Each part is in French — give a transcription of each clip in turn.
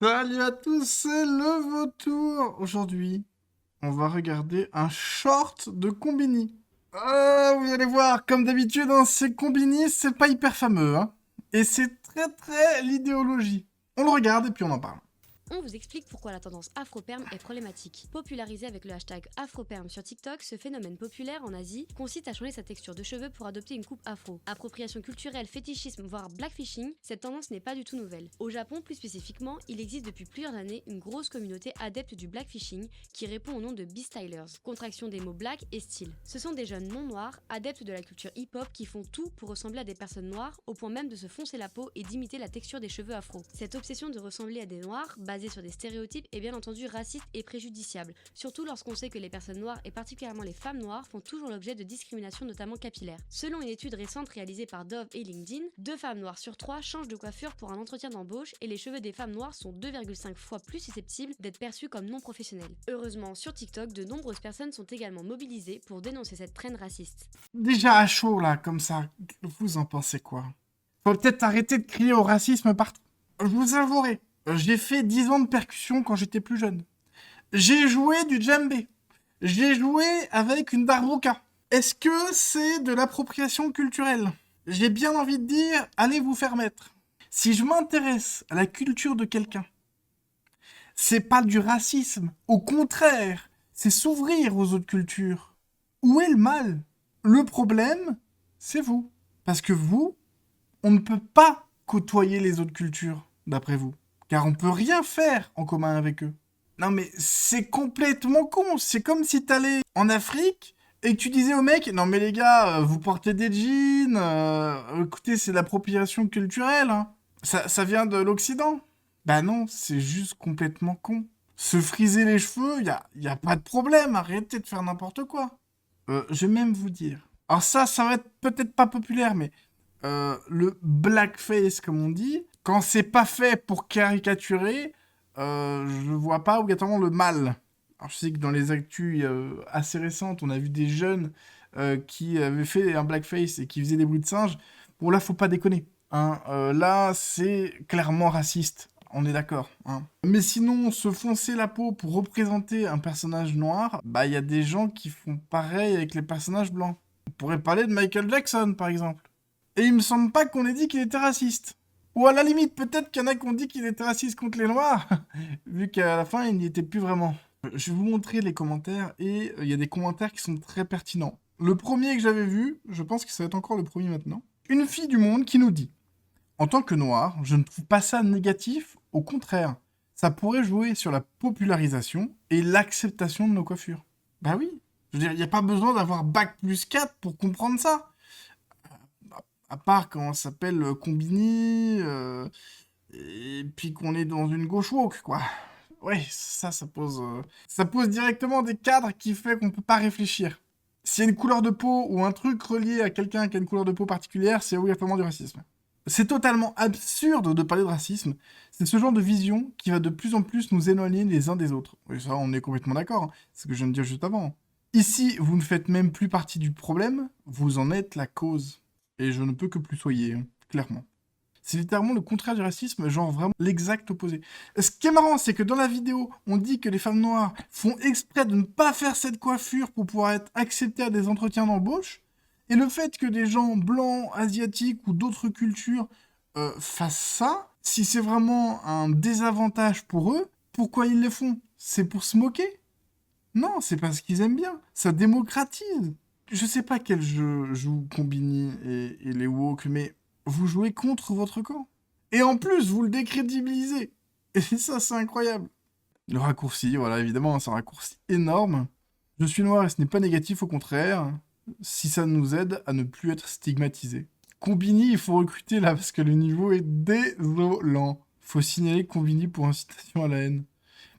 Salut à tous, c'est le vautour. Aujourd'hui, on va regarder un short de Combini. Ah, vous allez voir, comme d'habitude, hein, ces Combini, c'est pas hyper fameux, hein. Et c'est très très l'idéologie. On le regarde et puis on en parle. On vous explique pourquoi la tendance afro-perm est problématique. Popularisé avec le hashtag afro-perm sur TikTok, ce phénomène populaire en Asie consiste à changer sa texture de cheveux pour adopter une coupe afro. Appropriation culturelle, fétichisme, voire blackfishing, cette tendance n'est pas du tout nouvelle. Au Japon, plus spécifiquement, il existe depuis plusieurs années une grosse communauté adepte du blackfishing qui répond au nom de B-stylers, contraction des mots black et style. Ce sont des jeunes non noirs, adeptes de la culture hip-hop qui font tout pour ressembler à des personnes noires, au point même de se foncer la peau et d'imiter la texture des cheveux afro. Cette obsession de ressembler à des noirs, basée sur des stéréotypes, est bien entendu raciste et préjudiciable, surtout lorsqu'on sait que les personnes noires et particulièrement les femmes noires font toujours l'objet de discrimination notamment capillaire. Selon une étude récente réalisée par Dove et LinkedIn, 2 femmes noires sur 3 changent de coiffure pour un entretien d'embauche et les cheveux des femmes noires sont 2,5 fois plus susceptibles d'être perçus comme non professionnels. Heureusement, sur TikTok, de nombreuses personnes sont également mobilisées pour dénoncer cette traîne raciste. Déjà à chaud là, comme ça, vous en pensez quoi? Faut peut-être arrêter de crier au racisme partout. Je vous avouerai, j'ai fait 10 ans de percussion quand j'étais plus jeune. J'ai joué du djembé. J'ai joué avec une darbuka. Est-ce que c'est de l'appropriation culturelle? J'ai bien envie de dire, allez vous faire mettre. Si je m'intéresse à la culture de quelqu'un, c'est pas du racisme. Au contraire, c'est s'ouvrir aux autres cultures. Où est le mal? Le problème, c'est vous. Parce que vous, on ne peut pas côtoyer les autres cultures, d'après vous. Car on peut rien faire en commun avec eux. Non mais c'est complètement con. C'est comme si t'allais en Afrique et que tu disais aux mecs, non mais les gars, vous portez des jeans, écoutez, c'est de l'appropriation culturelle, hein. Ça vient de l'Occident. Bah non, c'est juste complètement con. Se friser les cheveux, y a pas de problème, arrêtez de faire n'importe quoi. Je vais même vous dire. Alors ça va être peut-être pas populaire, mais le blackface, comme on dit, quand c'est pas fait pour caricaturer, je vois pas obligatoirement le mal. Alors je sais que dans les actus assez récentes, on a vu des jeunes qui avaient fait un blackface et qui faisaient des bruits de singe. Bon là, faut pas déconner, hein. Là, c'est clairement raciste. On est d'accord, hein. Mais sinon, se foncer la peau pour représenter un personnage noir, bah il y a des gens qui font pareil avec les personnages blancs. On pourrait parler de Michael Jackson, par exemple. Et il me semble pas qu'on ait dit qu'il était raciste. Ou à la limite, peut-être qu'il y en a qui ont dit qu'il était raciste contre les Noirs, vu qu'à la fin, il n'y était plus vraiment. Je vais vous montrer les commentaires, et il y a des commentaires qui sont très pertinents. Le premier que j'avais vu, je pense que ça va être encore le premier maintenant. Une fille du monde qui nous dit: en tant que noir, je ne trouve pas ça négatif, au contraire. Ça pourrait jouer sur la popularisation et l'acceptation de nos coiffures. Bah oui. Je veux dire, il n'y a pas besoin d'avoir bac+4 pour comprendre ça. À part quand on s'appelle Combini, et puis qu'on est dans une gauche woke, quoi. Ouais, ça pose directement des cadres qui fait qu'on peut pas réfléchir. S'il y a une couleur de peau ou un truc relié à quelqu'un qui a une couleur de peau particulière, c'est obligatoirement du racisme. C'est totalement absurde de parler de racisme. C'est ce genre de vision qui va de plus en plus nous éloigner les uns des autres. Oui, ça, on est complètement d'accord, hein. C'est ce que je viens de dire juste avant. Ici, vous ne faites même plus partie du problème, vous en êtes la cause. Et je ne peux que plus soyer, hein, clairement. C'est littéralement le contraire du racisme, genre vraiment l'exact opposé. Ce qui est marrant, c'est que dans la vidéo, on dit que les femmes noires font exprès de ne pas faire cette coiffure pour pouvoir être acceptées à des entretiens d'embauche. Et le fait que des gens blancs, asiatiques ou d'autres cultures fassent ça, si c'est vraiment un désavantage pour eux, pourquoi ils le font? C'est pour se moquer? Non, c'est parce qu'ils aiment bien. Ça démocratise. Je sais pas quel jeu joue Combini et les woke, mais vous jouez contre votre camp. Et en plus, vous le décrédibilisez. Et ça, c'est incroyable. Le raccourci, voilà, évidemment, c'est un raccourci énorme. Je suis noir et ce n'est pas négatif, au contraire. Si ça nous aide à ne plus être stigmatisés. Combini, il faut recruter là parce que le niveau est désolant. Faut signaler Combini pour incitation à la haine.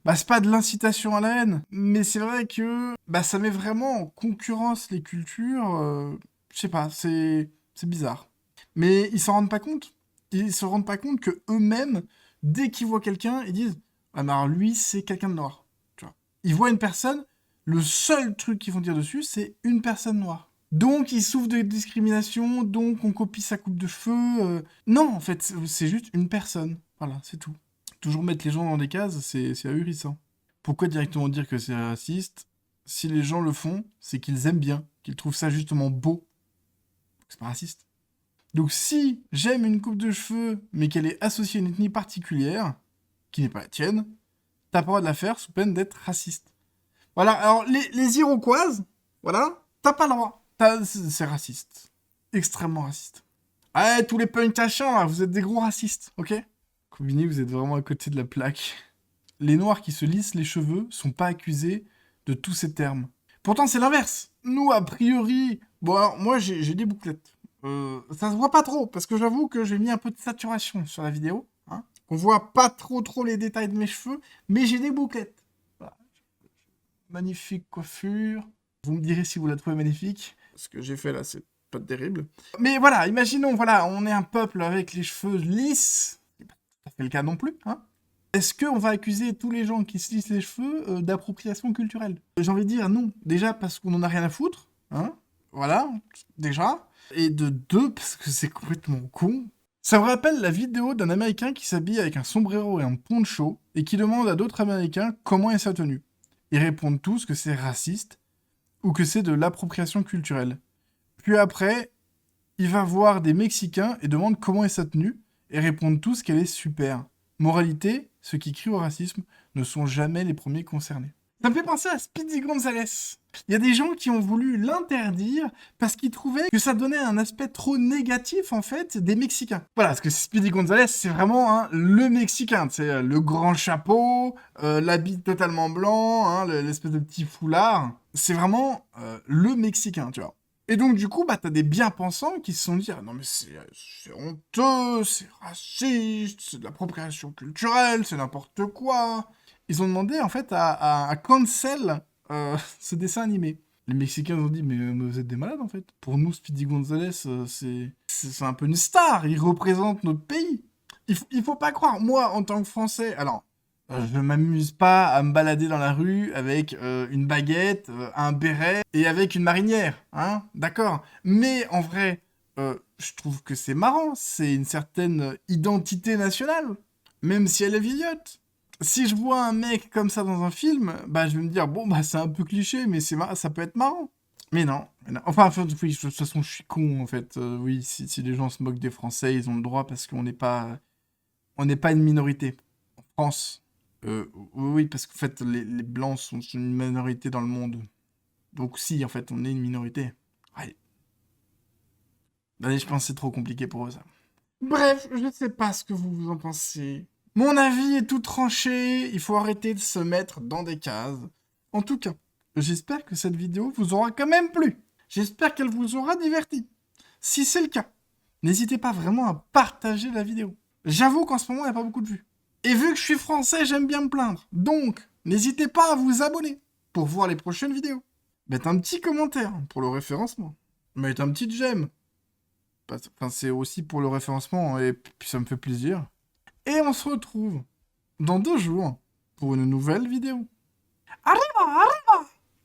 Bah, c'est pas de l'incitation à la haine, mais c'est vrai que bah, ça met vraiment en concurrence les cultures. Je sais pas, c'est bizarre. Mais ils s'en rendent pas compte. Ils se rendent pas compte que eux-mêmes, dès qu'ils voient quelqu'un, ils disent: ah, mais alors lui, c'est quelqu'un de noir. Tu vois. Ils voient une personne, le seul truc qu'ils vont dire dessus, c'est une personne noire. Donc, il souffre de discrimination, donc on copie sa coupe de cheveux. Non, en fait, c'est juste une personne. Voilà, c'est tout. toujours mettre les gens dans des cases, c'est ahurissant. Pourquoi directement dire que c'est raciste? Si les gens le font, c'est qu'ils aiment bien, qu'ils trouvent ça justement beau. C'est pas raciste. Donc si j'aime une coupe de cheveux, mais qu'elle est associée à une ethnie particulière, qui n'est pas la tienne, t'as pas le droit de la faire sous peine d'être raciste. Voilà, alors les Iroquoises, voilà, t'as pas le droit. C'est raciste. Extrêmement raciste. Ah, tous les punks à chiens, là, vous êtes des gros racistes, ok? Combini, vous êtes vraiment à côté de la plaque. Les noirs qui se lissent les cheveux sont pas accusés de tous ces termes. Pourtant, c'est l'inverse. Nous, a priori... Bon, alors, moi, j'ai des bouclettes. Ça se voit pas trop, parce que j'avoue que j'ai mis un peu de saturation sur la vidéo. Hein. On voit pas trop les détails de mes cheveux, mais j'ai des bouclettes. Voilà. Magnifique coiffure. Vous me direz si vous la trouvez magnifique. Ce que j'ai fait là, c'est pas terrible. Mais voilà, imaginons, voilà, on est un peuple avec les cheveux lisses. C'est pas tout à fait le cas non plus, hein. Est-ce qu'on va accuser tous les gens qui se lissent les cheveux d'appropriation culturelle? J'ai envie de dire non. Déjà parce qu'on en a rien à foutre, hein. Voilà, déjà. Et de deux, parce que c'est complètement con. Ça me rappelle la vidéo d'un Américain qui s'habille avec un sombrero et un poncho et qui demande à d'autres Américains comment est sa tenue. Ils répondent tous que c'est raciste ou que c'est de l'appropriation culturelle. Puis après, il va voir des Mexicains et demande comment est sa tenue et répondent tous qu'elle est super. Moralité, ceux qui crient au racisme ne sont jamais les premiers concernés. Ça me fait penser à Speedy Gonzales. Il y a des gens qui ont voulu l'interdire parce qu'ils trouvaient que ça donnait un aspect trop négatif, en fait, des Mexicains. Voilà, parce que Speedy Gonzales, c'est vraiment hein, le Mexicain. C'est le grand chapeau, l'habit totalement blanc, hein, l'espèce de petit foulard. C'est vraiment le Mexicain, tu vois. Et donc, du coup, bah, t'as des bien-pensants qui se sont dit « Ah non, mais c'est honteux, c'est raciste, c'est de l'appropriation culturelle, c'est n'importe quoi !» Ils ont demandé, en fait, à cancel ce dessin animé. Les Mexicains ont dit « mais vous êtes des malades, en fait. Pour nous, Speedy Gonzales, c'est un peu une star. Il représente notre pays. Il faut pas croire. Moi, en tant que Français, alors... je ne m'amuse pas à me balader dans la rue avec une baguette, un béret et avec une marinière, hein, d'accord. Mais en vrai, je trouve que c'est marrant, c'est une certaine identité nationale, même si elle est vieillotte. Si je vois un mec comme ça dans un film, bah je vais me dire, bon, bah c'est un peu cliché, mais ça peut être marrant. Mais non. Enfin, oui, de toute façon, je suis con, en fait. Oui, si les gens se moquent des Français, ils ont le droit parce qu'on n'est pas une minorité. En France... oui, parce qu'en fait, les Blancs sont une minorité dans le monde. Donc si, en fait, on est une minorité. Ouais. Allez, je pense que c'est trop compliqué pour eux, ça. Bref, je ne sais pas ce que vous en pensez. Mon avis est tout tranché, il faut arrêter de se mettre dans des cases. En tout cas, j'espère que cette vidéo vous aura quand même plu. J'espère qu'elle vous aura diverti. Si c'est le cas, n'hésitez pas vraiment à partager la vidéo. J'avoue qu'en ce moment, il n'y a pas beaucoup de vues. Et vu que je suis français, j'aime bien me plaindre. Donc, n'hésitez pas à vous abonner pour voir les prochaines vidéos. Mettez un petit commentaire pour le référencement. Mettez un petit j'aime. Enfin, c'est aussi pour le référencement et puis ça me fait plaisir. Et on se retrouve dans 2 jours pour une nouvelle vidéo. Arriba, arriba!